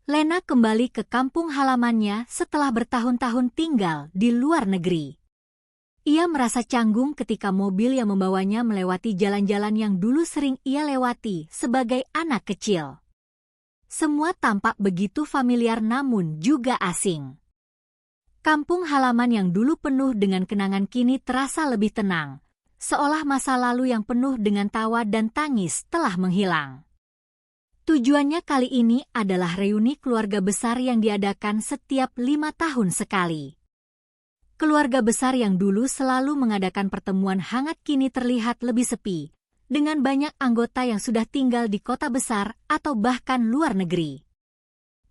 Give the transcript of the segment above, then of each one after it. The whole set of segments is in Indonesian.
Lena kembali ke kampung halamannya setelah bertahun-tahun tinggal di luar negeri. Ia merasa canggung ketika mobil yang membawanya melewati jalan-jalan yang dulu sering ia lewati sebagai anak kecil. Semua tampak begitu familiar namun juga asing. Kampung halaman yang dulu penuh dengan kenangan kini terasa lebih tenang, seolah masa lalu yang penuh dengan tawa dan tangis telah menghilang. Tujuannya kali ini adalah reuni keluarga besar yang diadakan setiap 5 tahun sekali. Keluarga besar yang dulu selalu mengadakan pertemuan hangat kini terlihat lebih sepi, dengan banyak anggota yang sudah tinggal di kota besar atau bahkan luar negeri.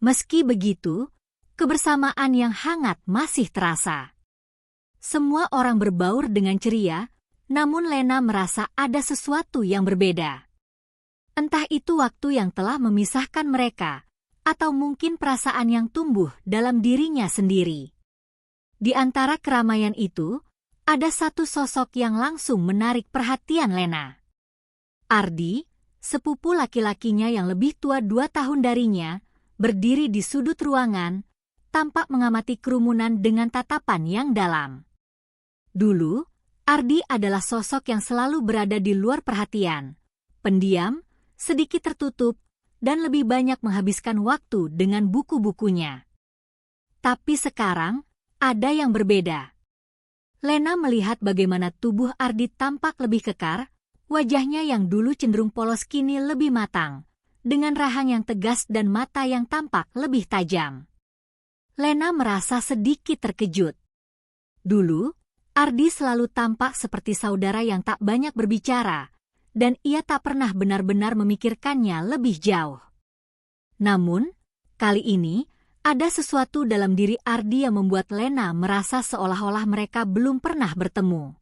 Meski begitu, kebersamaan yang hangat masih terasa. Semua orang berbaur dengan ceria, namun Lena merasa ada sesuatu yang berbeda. Entah itu waktu yang telah memisahkan mereka, atau mungkin perasaan yang tumbuh dalam dirinya sendiri. Di antara keramaian itu, ada satu sosok yang langsung menarik perhatian Lena. Ardi, sepupu laki-lakinya yang lebih tua 2 tahun darinya, berdiri di sudut ruangan, tampak mengamati kerumunan dengan tatapan yang dalam. Dulu, Ardi adalah sosok yang selalu berada di luar perhatian, pendiam, sedikit tertutup, dan lebih banyak menghabiskan waktu dengan buku-bukunya. Tapi sekarang, ada yang berbeda. Lena melihat bagaimana tubuh Ardi tampak lebih kekar, wajahnya yang dulu cenderung polos kini lebih matang, dengan rahang yang tegas dan mata yang tampak lebih tajam. Lena merasa sedikit terkejut. Dulu, Ardi selalu tampak seperti saudara yang tak banyak berbicara, dan ia tak pernah benar-benar memikirkannya lebih jauh. Namun, kali ini, ada sesuatu dalam diri Ardi yang membuat Lena merasa seolah-olah mereka belum pernah bertemu.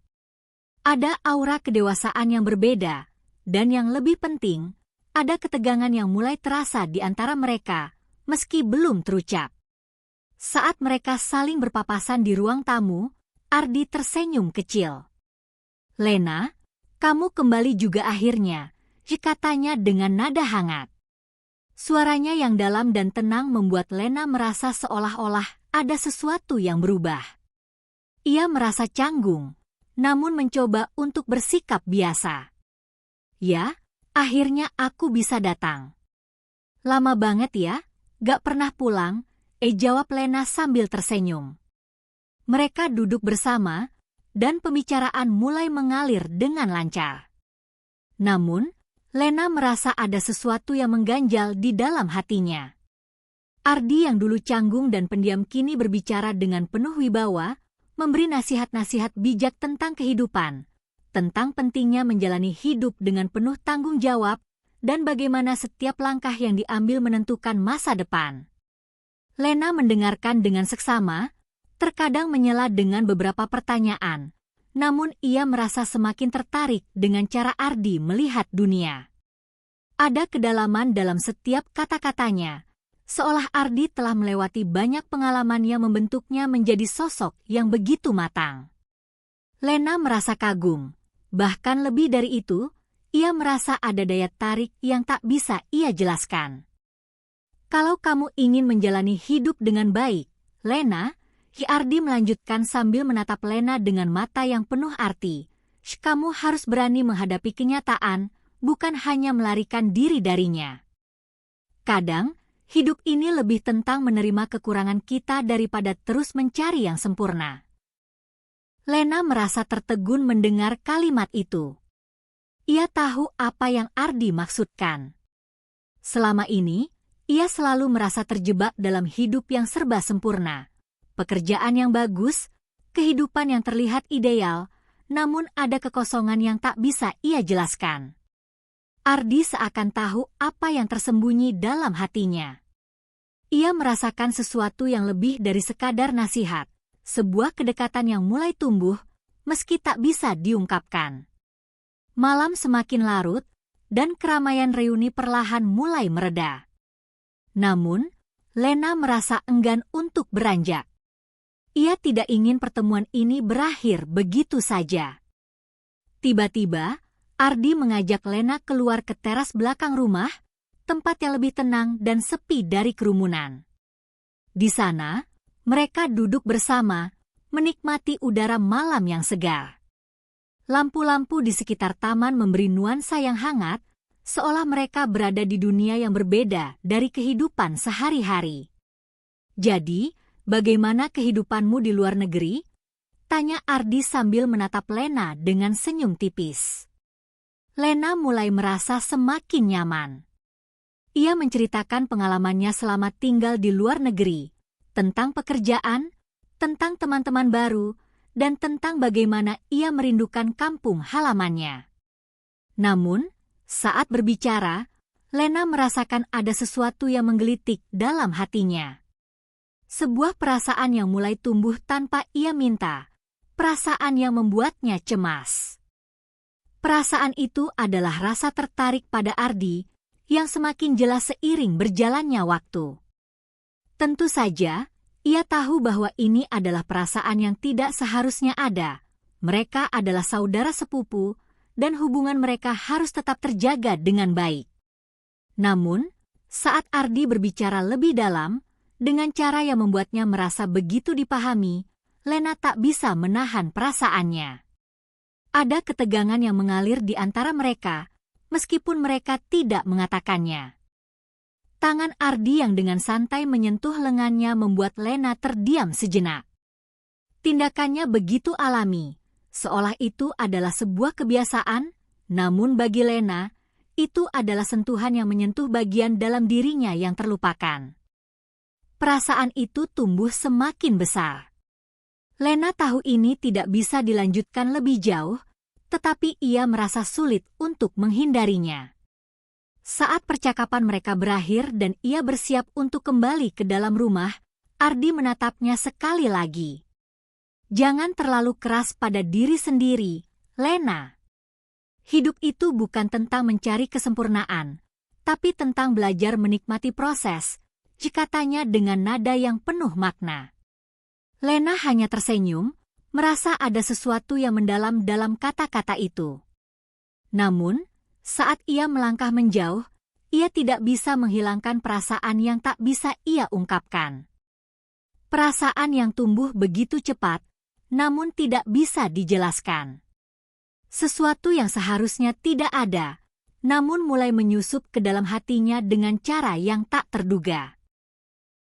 Ada aura kedewasaan yang berbeda, dan yang lebih penting, ada ketegangan yang mulai terasa di antara mereka, meski belum terucap. Saat mereka saling berpapasan di ruang tamu, Ardi tersenyum kecil. "Lena, kamu kembali juga akhirnya," katanya dengan nada hangat. Suaranya yang dalam dan tenang membuat Lena merasa seolah-olah ada sesuatu yang berubah. Ia merasa canggung, namun mencoba untuk bersikap biasa. "Ya, akhirnya aku bisa datang." "Lama banget ya, gak pernah pulang," jawab Lena sambil tersenyum. Mereka duduk bersama, dan pembicaraan mulai mengalir dengan lancar. Namun, Lena merasa ada sesuatu yang mengganjal di dalam hatinya. Ardi yang dulu canggung dan pendiam kini berbicara dengan penuh wibawa, memberi nasihat-nasihat bijak tentang kehidupan, tentang pentingnya menjalani hidup dengan penuh tanggung jawab, dan bagaimana setiap langkah yang diambil menentukan masa depan. Lena mendengarkan dengan seksama, terkadang menyela dengan beberapa pertanyaan, namun ia merasa semakin tertarik dengan cara Ardi melihat dunia. Ada kedalaman dalam setiap kata-katanya, seolah Ardi telah melewati banyak pengalaman yang membentuknya menjadi sosok yang begitu matang. Lena merasa kagum, bahkan lebih dari itu, ia merasa ada daya tarik yang tak bisa ia jelaskan. "Kalau kamu ingin menjalani hidup dengan baik, Lena," Ardi melanjutkan sambil menatap Lena dengan mata yang penuh arti, "kamu harus berani menghadapi kenyataan, bukan hanya melarikan diri darinya. Kadang, hidup ini lebih tentang menerima kekurangan kita daripada terus mencari yang sempurna." Lena merasa tertegun mendengar kalimat itu. Ia tahu apa yang Ardi maksudkan. Selama ini, ia selalu merasa terjebak dalam hidup yang serba sempurna. Pekerjaan yang bagus, kehidupan yang terlihat ideal, namun ada kekosongan yang tak bisa ia jelaskan. Ardi seakan tahu apa yang tersembunyi dalam hatinya. Ia merasakan sesuatu yang lebih dari sekadar nasihat, sebuah kedekatan yang mulai tumbuh, meski tak bisa diungkapkan. Malam semakin larut, dan keramaian reuni perlahan mulai mereda. Namun, Lena merasa enggan untuk beranjak. Ia tidak ingin pertemuan ini berakhir begitu saja. Tiba-tiba, Ardi mengajak Lena keluar ke teras belakang rumah, tempat yang lebih tenang dan sepi dari kerumunan. Di sana, mereka duduk bersama, menikmati udara malam yang segar. Lampu-lampu di sekitar taman memberi nuansa yang hangat, seolah mereka berada di dunia yang berbeda dari kehidupan sehari-hari. "Jadi, bagaimana kehidupanmu di luar negeri?" tanya Ardi sambil menatap Lena dengan senyum tipis. Lena mulai merasa semakin nyaman. Ia menceritakan pengalamannya selama tinggal di luar negeri, tentang pekerjaan, tentang teman-teman baru, dan tentang bagaimana ia merindukan kampung halamannya. Namun, saat berbicara, Lena merasakan ada sesuatu yang menggelitik dalam hatinya. Sebuah perasaan yang mulai tumbuh tanpa ia minta, perasaan yang membuatnya cemas. Perasaan itu adalah rasa tertarik pada Ardi, yang semakin jelas seiring berjalannya waktu. Tentu saja, ia tahu bahwa ini adalah perasaan yang tidak seharusnya ada. Mereka adalah saudara sepupu, dan hubungan mereka harus tetap terjaga dengan baik. Namun, saat Ardi berbicara lebih dalam, dengan cara yang membuatnya merasa begitu dipahami, Lena tak bisa menahan perasaannya. Ada ketegangan yang mengalir di antara mereka, meskipun mereka tidak mengatakannya. Tangan Ardi yang dengan santai menyentuh lengannya membuat Lena terdiam sejenak. Tindakannya begitu alami, seolah itu adalah sebuah kebiasaan, namun bagi Lena, itu adalah sentuhan yang menyentuh bagian dalam dirinya yang terlupakan. Perasaan itu tumbuh semakin besar. Lena tahu ini tidak bisa dilanjutkan lebih jauh, tetapi ia merasa sulit untuk menghindarinya. Saat percakapan mereka berakhir dan ia bersiap untuk kembali ke dalam rumah, Ardi menatapnya sekali lagi. "Jangan terlalu keras pada diri sendiri, Lena. Hidup itu bukan tentang mencari kesempurnaan, tapi tentang belajar menikmati proses," katanya dengan nada yang penuh makna. Lena hanya tersenyum, merasa ada sesuatu yang mendalam dalam kata-kata itu. Namun, saat ia melangkah menjauh, ia tidak bisa menghilangkan perasaan yang tak bisa ia ungkapkan. Perasaan yang tumbuh begitu cepat, namun tidak bisa dijelaskan. Sesuatu yang seharusnya tidak ada, namun mulai menyusup ke dalam hatinya dengan cara yang tak terduga.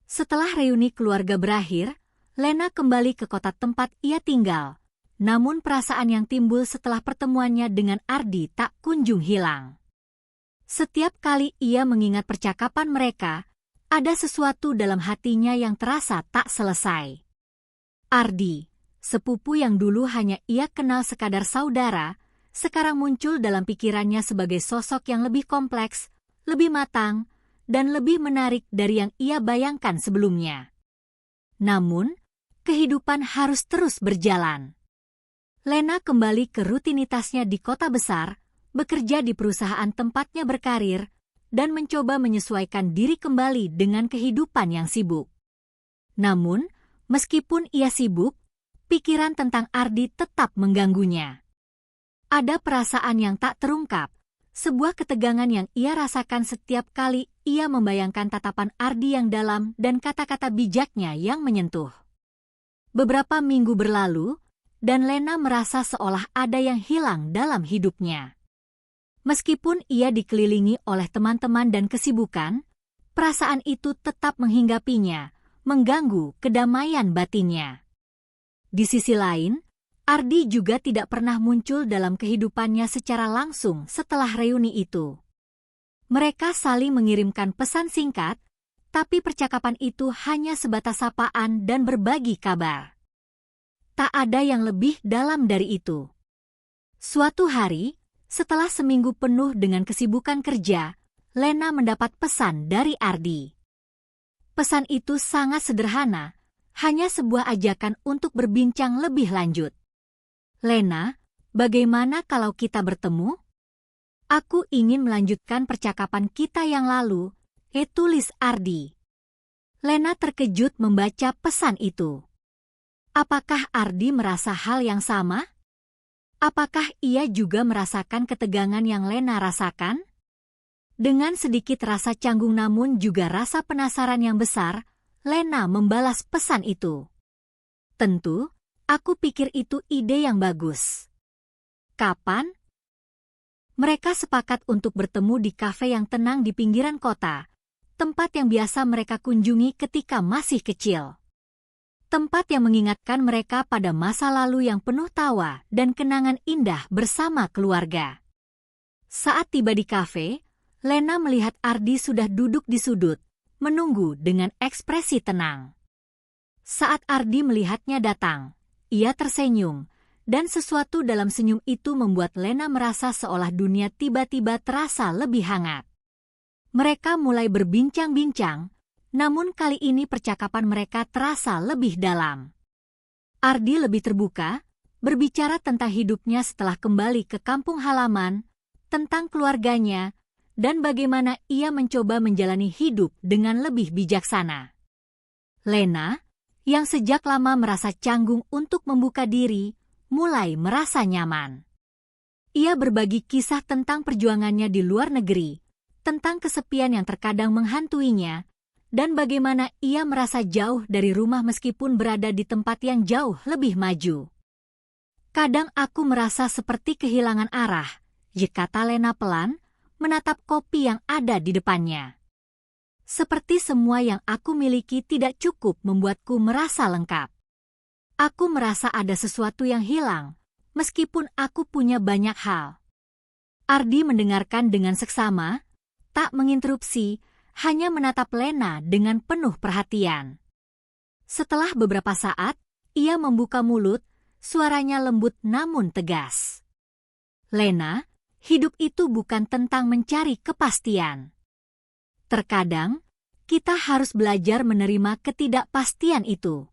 Setelah reuni keluarga berakhir, Lena kembali ke kota tempat ia tinggal, namun perasaan yang timbul setelah pertemuannya dengan Ardi tak kunjung hilang. Setiap kali ia mengingat percakapan mereka, ada sesuatu dalam hatinya yang terasa tak selesai. Ardi, sepupu yang dulu hanya ia kenal sekadar saudara, sekarang muncul dalam pikirannya sebagai sosok yang lebih kompleks, lebih matang, dan lebih menarik dari yang ia bayangkan sebelumnya. Namun, kehidupan harus terus berjalan. Lena kembali ke rutinitasnya di kota besar, bekerja di perusahaan tempatnya berkarir, dan mencoba menyesuaikan diri kembali dengan kehidupan yang sibuk. Namun, meskipun ia sibuk, pikiran tentang Ardi tetap mengganggunya. Ada perasaan yang tak terungkap, sebuah ketegangan yang ia rasakan setiap kali ia membayangkan tatapan Ardi yang dalam dan kata-kata bijaknya yang menyentuh. Beberapa minggu berlalu, dan Lena merasa seolah ada yang hilang dalam hidupnya. Meskipun ia dikelilingi oleh teman-teman dan kesibukan, perasaan itu tetap menghinggapinya, mengganggu kedamaian batinnya. Di sisi lain, Ardi juga tidak pernah muncul dalam kehidupannya secara langsung setelah reuni itu. Mereka saling mengirimkan pesan singkat, tapi percakapan itu hanya sebatas sapaan dan berbagi kabar. Tak ada yang lebih dalam dari itu. Suatu hari, setelah seminggu penuh dengan kesibukan kerja, Lena mendapat pesan dari Ardi. Pesan itu sangat sederhana, hanya sebuah ajakan untuk berbincang lebih lanjut. "Lena, bagaimana kalau kita bertemu? Aku ingin melanjutkan percakapan kita yang lalu," tulis Ardi. Lena terkejut membaca pesan itu. Apakah Ardi merasa hal yang sama? Apakah ia juga merasakan ketegangan yang Lena rasakan? Dengan sedikit rasa canggung namun juga rasa penasaran yang besar, Lena membalas pesan itu. Tentu, aku pikir itu ide yang bagus. Kapan? Mereka sepakat untuk bertemu di kafe yang tenang di pinggiran kota, tempat yang biasa mereka kunjungi ketika masih kecil. Tempat yang mengingatkan mereka pada masa lalu yang penuh tawa dan kenangan indah bersama keluarga. Saat tiba di kafe, Lena melihat Ardi sudah duduk di sudut, menunggu dengan ekspresi tenang. Saat Ardi melihatnya datang, ia tersenyum, dan sesuatu dalam senyum itu membuat Lena merasa seolah dunia tiba-tiba terasa lebih hangat. Mereka mulai berbincang-bincang, namun kali ini percakapan mereka terasa lebih dalam. Ardi lebih terbuka, berbicara tentang hidupnya setelah kembali ke kampung halaman, tentang keluarganya, dan bagaimana ia mencoba menjalani hidup dengan lebih bijaksana. Lena, yang sejak lama merasa canggung untuk membuka diri, mulai merasa nyaman. Ia berbagi kisah tentang perjuangannya di luar negeri, tentang kesepian yang terkadang menghantuinya, dan bagaimana ia merasa jauh dari rumah meskipun berada di tempat yang jauh lebih maju. Kadang aku merasa seperti kehilangan arah, kata Lena pelan, menatap kopi yang ada di depannya. Seperti semua yang aku miliki tidak cukup membuatku merasa lengkap. Aku merasa ada sesuatu yang hilang, meskipun aku punya banyak hal. Ardi mendengarkan dengan seksama, tak menginterupsi, hanya menatap Lena dengan penuh perhatian. Setelah beberapa saat, ia membuka mulut, suaranya lembut namun tegas. Lena, hidup itu bukan tentang mencari kepastian. Terkadang, kita harus belajar menerima ketidakpastian itu.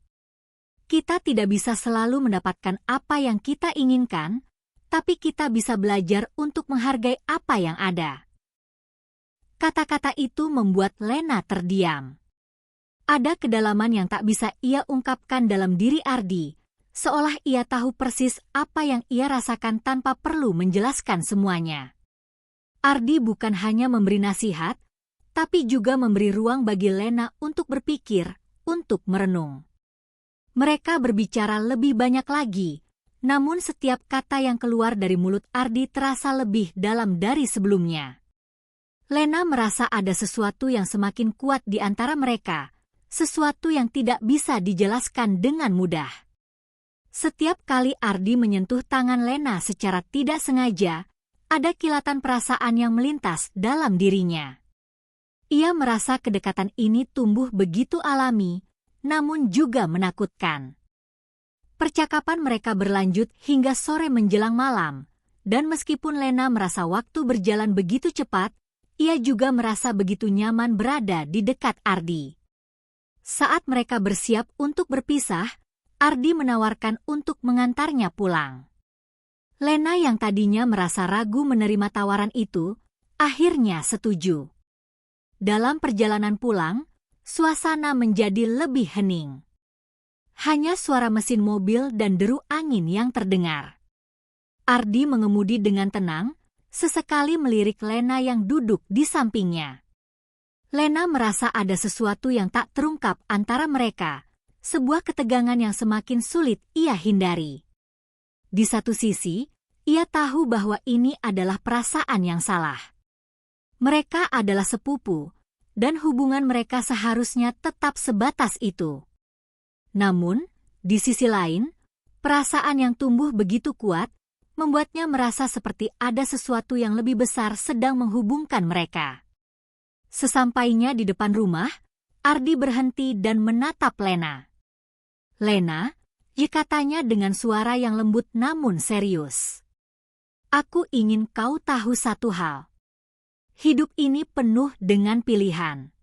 Kita tidak bisa selalu mendapatkan apa yang kita inginkan, tapi kita bisa belajar untuk menghargai apa yang ada. Kata-kata itu membuat Lena terdiam. Ada kedalaman yang tak bisa ia ungkapkan dalam diri Ardi, seolah ia tahu persis apa yang ia rasakan tanpa perlu menjelaskan semuanya. Ardi bukan hanya memberi nasihat, tapi juga memberi ruang bagi Lena untuk berpikir, untuk merenung. Mereka berbicara lebih banyak lagi, namun setiap kata yang keluar dari mulut Ardi terasa lebih dalam dari sebelumnya. Lena merasa ada sesuatu yang semakin kuat di antara mereka, sesuatu yang tidak bisa dijelaskan dengan mudah. Setiap kali Ardi menyentuh tangan Lena secara tidak sengaja, ada kilatan perasaan yang melintas dalam dirinya. Ia merasa kedekatan ini tumbuh begitu alami, namun juga menakutkan. Percakapan mereka berlanjut hingga sore menjelang malam, dan meskipun Lena merasa waktu berjalan begitu cepat, ia juga merasa begitu nyaman berada di dekat Ardi. Saat mereka bersiap untuk berpisah, Ardi menawarkan untuk mengantarnya pulang. Lena yang tadinya merasa ragu menerima tawaran itu, akhirnya setuju. Dalam perjalanan pulang, suasana menjadi lebih hening. Hanya suara mesin mobil dan deru angin yang terdengar. Ardi mengemudi dengan tenang, sesekali melirik Lena yang duduk di sampingnya. Lena merasa ada sesuatu yang tak terungkap antara mereka, sebuah ketegangan yang semakin sulit ia hindari. Di satu sisi, ia tahu bahwa ini adalah perasaan yang salah. Mereka adalah sepupu, dan hubungan mereka seharusnya tetap sebatas itu. Namun, di sisi lain, perasaan yang tumbuh begitu kuat, membuatnya merasa seperti ada sesuatu yang lebih besar sedang menghubungkan mereka. Sesampainya di depan rumah, Ardi berhenti dan menatap Lena. Lena, katanya dengan suara yang lembut namun serius. Aku ingin kau tahu satu hal. Hidup ini penuh dengan pilihan.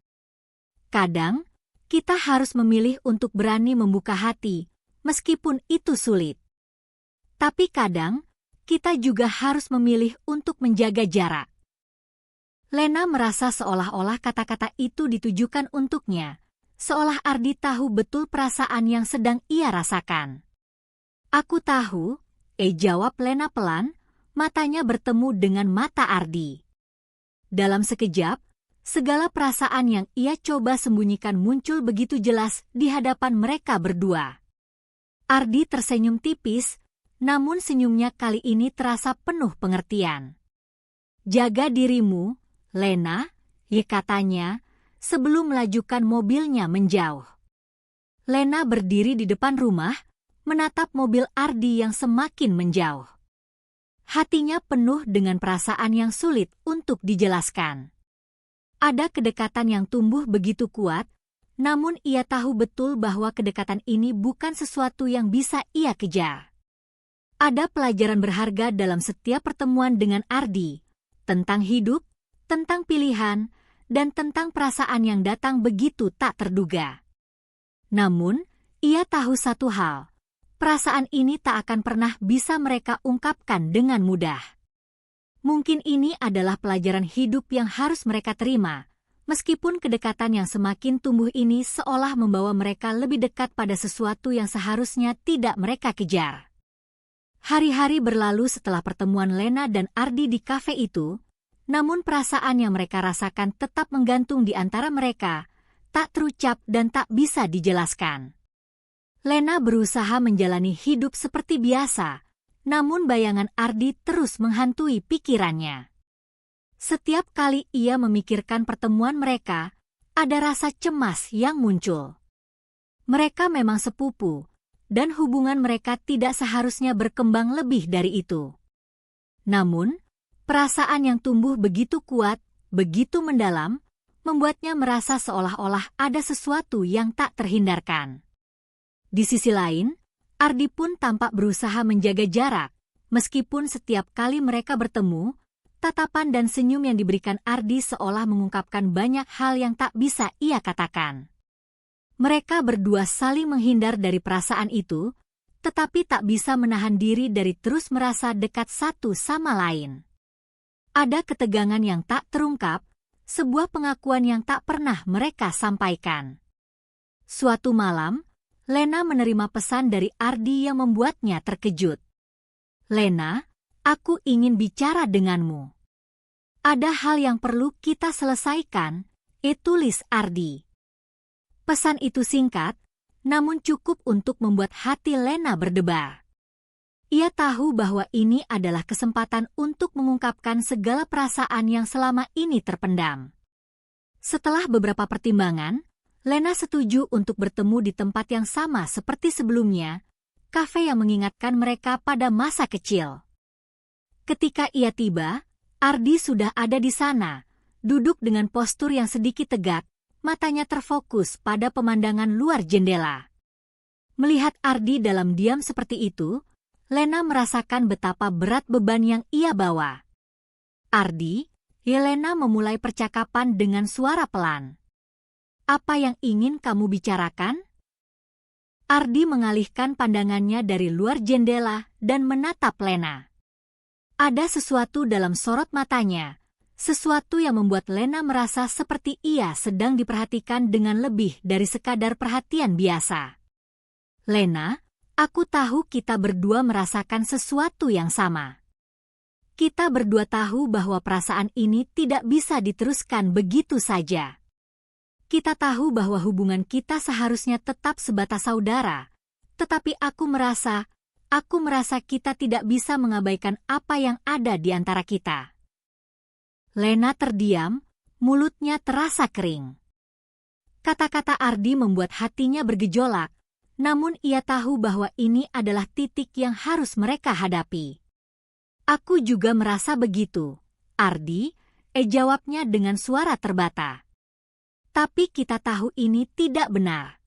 Kadang, kita harus memilih untuk berani membuka hati, meskipun itu sulit. Tapi kadang, kita juga harus memilih untuk menjaga jarak. Lena merasa seolah-olah kata-kata itu ditujukan untuknya, seolah Ardi tahu betul perasaan yang sedang ia rasakan. Aku tahu, jawab Lena pelan, matanya bertemu dengan mata Ardi. Dalam sekejap, segala perasaan yang ia coba sembunyikan muncul begitu jelas di hadapan mereka berdua. Ardi tersenyum tipis, namun senyumnya kali ini terasa penuh pengertian. "Jaga dirimu, Lena," katanya, sebelum melajukan mobilnya menjauh. Lena berdiri di depan rumah, menatap mobil Ardi yang semakin menjauh. Hatinya penuh dengan perasaan yang sulit untuk dijelaskan. Ada kedekatan yang tumbuh begitu kuat, namun ia tahu betul bahwa kedekatan ini bukan sesuatu yang bisa ia kejar. Ada pelajaran berharga dalam setiap pertemuan dengan Ardi, tentang hidup, tentang pilihan, dan tentang perasaan yang datang begitu tak terduga. Namun, ia tahu satu hal, perasaan ini tak akan pernah bisa mereka ungkapkan dengan mudah. Mungkin ini adalah pelajaran hidup yang harus mereka terima, meskipun kedekatan yang semakin tumbuh ini seolah membawa mereka lebih dekat pada sesuatu yang seharusnya tidak mereka kejar. Hari-hari berlalu setelah pertemuan Lena dan Ardi di kafe itu, namun perasaan yang mereka rasakan tetap menggantung di antara mereka, tak terucap dan tak bisa dijelaskan. Lena berusaha menjalani hidup seperti biasa, namun bayangan Ardi terus menghantui pikirannya. Setiap kali ia memikirkan pertemuan mereka, ada rasa cemas yang muncul. Mereka memang sepupu, dan hubungan mereka tidak seharusnya berkembang lebih dari itu. Namun, perasaan yang tumbuh begitu kuat, begitu mendalam, membuatnya merasa seolah-olah ada sesuatu yang tak terhindarkan. Di sisi lain, Ardi pun tampak berusaha menjaga jarak, meskipun setiap kali mereka bertemu, tatapan dan senyum yang diberikan Ardi seolah mengungkapkan banyak hal yang tak bisa ia katakan. Mereka berdua saling menghindar dari perasaan itu, tetapi tak bisa menahan diri dari terus merasa dekat satu sama lain. Ada ketegangan yang tak terungkap, sebuah pengakuan yang tak pernah mereka sampaikan. Suatu malam, Lena menerima pesan dari Ardi yang membuatnya terkejut. "Lena, aku ingin bicara denganmu. Ada hal yang perlu kita selesaikan," tulis Ardi. Pesan itu singkat, namun cukup untuk membuat hati Lena berdebar. Ia tahu bahwa ini adalah kesempatan untuk mengungkapkan segala perasaan yang selama ini terpendam. Setelah beberapa pertimbangan, Lena setuju untuk bertemu di tempat yang sama seperti sebelumnya, kafe yang mengingatkan mereka pada masa kecil. Ketika ia tiba, Ardi sudah ada di sana, duduk dengan postur yang sedikit tegak, matanya terfokus pada pemandangan luar jendela. Melihat Ardi dalam diam seperti itu, Lena merasakan betapa berat beban yang ia bawa. "Ardi," Lena memulai percakapan dengan suara pelan. "Apa yang ingin kamu bicarakan?" Ardi mengalihkan pandangannya dari luar jendela dan menatap Lena. Ada sesuatu dalam sorot matanya, sesuatu yang membuat Lena merasa seperti ia sedang diperhatikan dengan lebih dari sekadar perhatian biasa. "Lena, aku tahu kita berdua merasakan sesuatu yang sama. Kita berdua tahu bahwa perasaan ini tidak bisa diteruskan begitu saja. Kita tahu bahwa hubungan kita seharusnya tetap sebatas saudara, tetapi aku merasa kita tidak bisa mengabaikan apa yang ada di antara kita." Lena terdiam, mulutnya terasa kering. Kata-kata Ardi membuat hatinya bergejolak, namun ia tahu bahwa ini adalah titik yang harus mereka hadapi. "Aku juga merasa begitu, Ardi," jawabnya dengan suara terbata. "Tapi kita tahu ini tidak benar.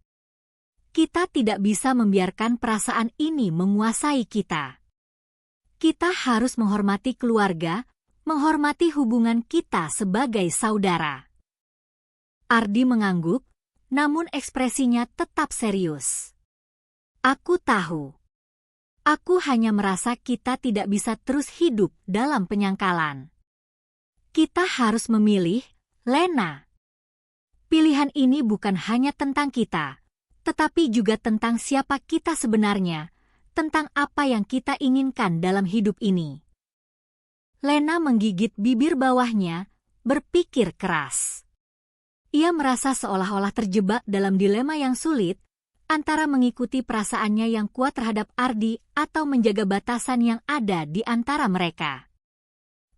Kita tidak bisa membiarkan perasaan ini menguasai kita. Kita harus menghormati keluarga, menghormati hubungan kita sebagai saudara." Ardi mengangguk, namun ekspresinya tetap serius. "Aku tahu. Aku hanya merasa kita tidak bisa terus hidup dalam penyangkalan. Kita harus memilih, Lena. Pilihan ini bukan hanya tentang kita, tetapi juga tentang siapa kita sebenarnya, tentang apa yang kita inginkan dalam hidup ini." Lena menggigit bibir bawahnya, berpikir keras. Ia merasa seolah-olah terjebak dalam dilema yang sulit, antara mengikuti perasaannya yang kuat terhadap Ardi atau menjaga batasan yang ada di antara mereka.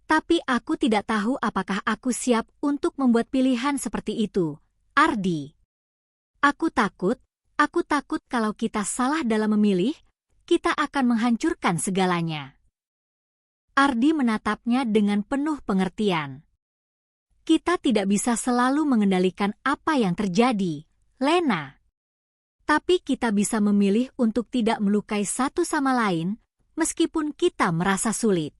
Tapi aku tidak tahu apakah aku siap untuk membuat pilihan seperti itu, Ardi. Aku takut kalau kita salah dalam memilih, kita akan menghancurkan segalanya. Ardi menatapnya dengan penuh pengertian. Kita tidak bisa selalu mengendalikan apa yang terjadi, Lena. Tapi kita bisa memilih untuk tidak melukai satu sama lain, meskipun kita merasa sulit.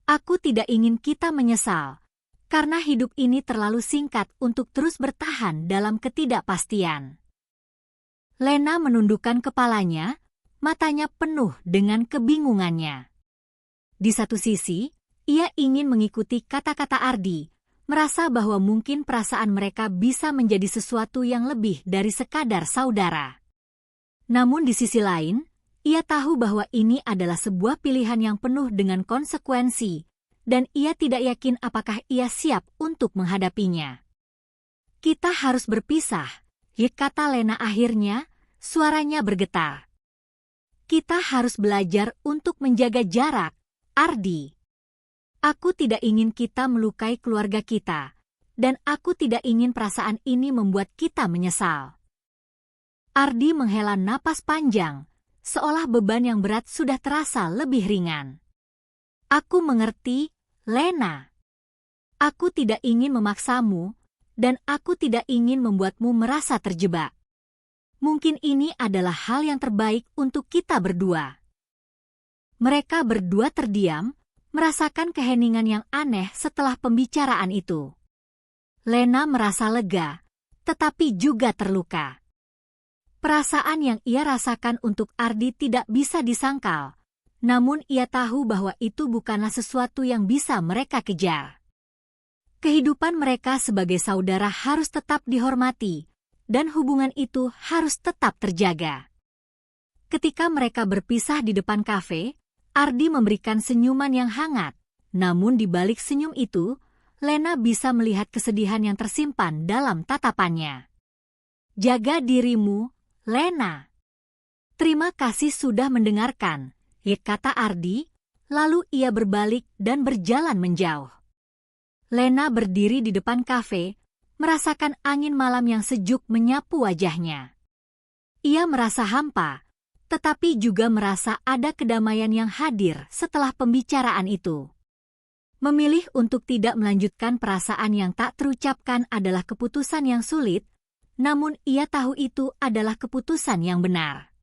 Aku tidak ingin kita menyesal, karena hidup ini terlalu singkat untuk terus bertahan dalam ketidakpastian. Lena menundukkan kepalanya, matanya penuh dengan kebingungannya. Di satu sisi, ia ingin mengikuti kata-kata Ardi, merasa bahwa mungkin perasaan mereka bisa menjadi sesuatu yang lebih dari sekadar saudara. Namun di sisi lain, ia tahu bahwa ini adalah sebuah pilihan yang penuh dengan konsekuensi, dan ia tidak yakin apakah ia siap untuk menghadapinya. Kita harus berpisah, kata Lena akhirnya, suaranya bergetar. Kita harus belajar untuk menjaga jarak, Ardi. Aku tidak ingin kita melukai keluarga kita, dan aku tidak ingin perasaan ini membuat kita menyesal. Ardi menghela napas panjang, seolah beban yang berat sudah terasa lebih ringan. Aku mengerti, Lena. Aku tidak ingin memaksamu, dan aku tidak ingin membuatmu merasa terjebak. Mungkin ini adalah hal yang terbaik untuk kita berdua. Mereka berdua terdiam, merasakan keheningan yang aneh setelah pembicaraan itu. Lena merasa lega, tetapi juga terluka. Perasaan yang ia rasakan untuk Ardi tidak bisa disangkal, namun ia tahu bahwa itu bukanlah sesuatu yang bisa mereka kejar. Kehidupan mereka sebagai saudara harus tetap dihormati, dan hubungan itu harus tetap terjaga. Ketika mereka berpisah di depan kafe, Ardi memberikan senyuman yang hangat, namun di balik senyum itu, Lena bisa melihat kesedihan yang tersimpan dalam tatapannya. Jaga dirimu, Lena. Terima kasih sudah mendengarkan, kata Ardi, lalu ia berbalik dan berjalan menjauh. Lena berdiri di depan kafe, merasakan angin malam yang sejuk menyapu wajahnya. Ia merasa hampa, tetapi juga merasa ada kedamaian yang hadir setelah pembicaraan itu. Memilih untuk tidak melanjutkan perasaan yang tak terucapkan adalah keputusan yang sulit, namun ia tahu itu adalah keputusan yang benar.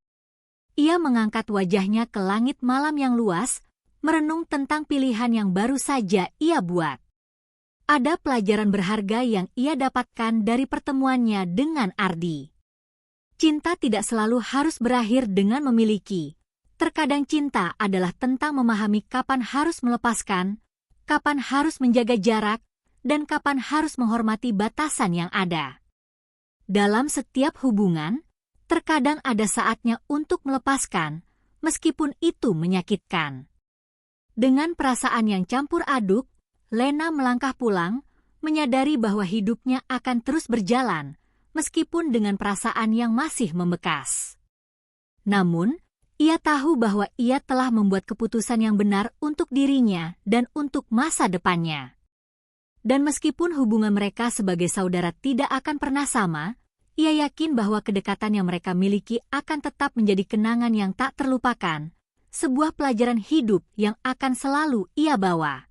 Ia mengangkat wajahnya ke langit malam yang luas, merenung tentang pilihan yang baru saja ia buat. Ada pelajaran berharga yang ia dapatkan dari pertemuannya dengan Ardi. Cinta tidak selalu harus berakhir dengan memiliki. Terkadang cinta adalah tentang memahami kapan harus melepaskan, kapan harus menjaga jarak, dan kapan harus menghormati batasan yang ada. Dalam setiap hubungan, terkadang ada saatnya untuk melepaskan, meskipun itu menyakitkan. Dengan perasaan yang campur aduk, Lena melangkah pulang, menyadari bahwa hidupnya akan terus berjalan, meskipun dengan perasaan yang masih membekas. Namun, ia tahu bahwa ia telah membuat keputusan yang benar untuk dirinya dan untuk masa depannya. Dan meskipun hubungan mereka sebagai saudara tidak akan pernah sama, ia yakin bahwa kedekatan yang mereka miliki akan tetap menjadi kenangan yang tak terlupakan, sebuah pelajaran hidup yang akan selalu ia bawa.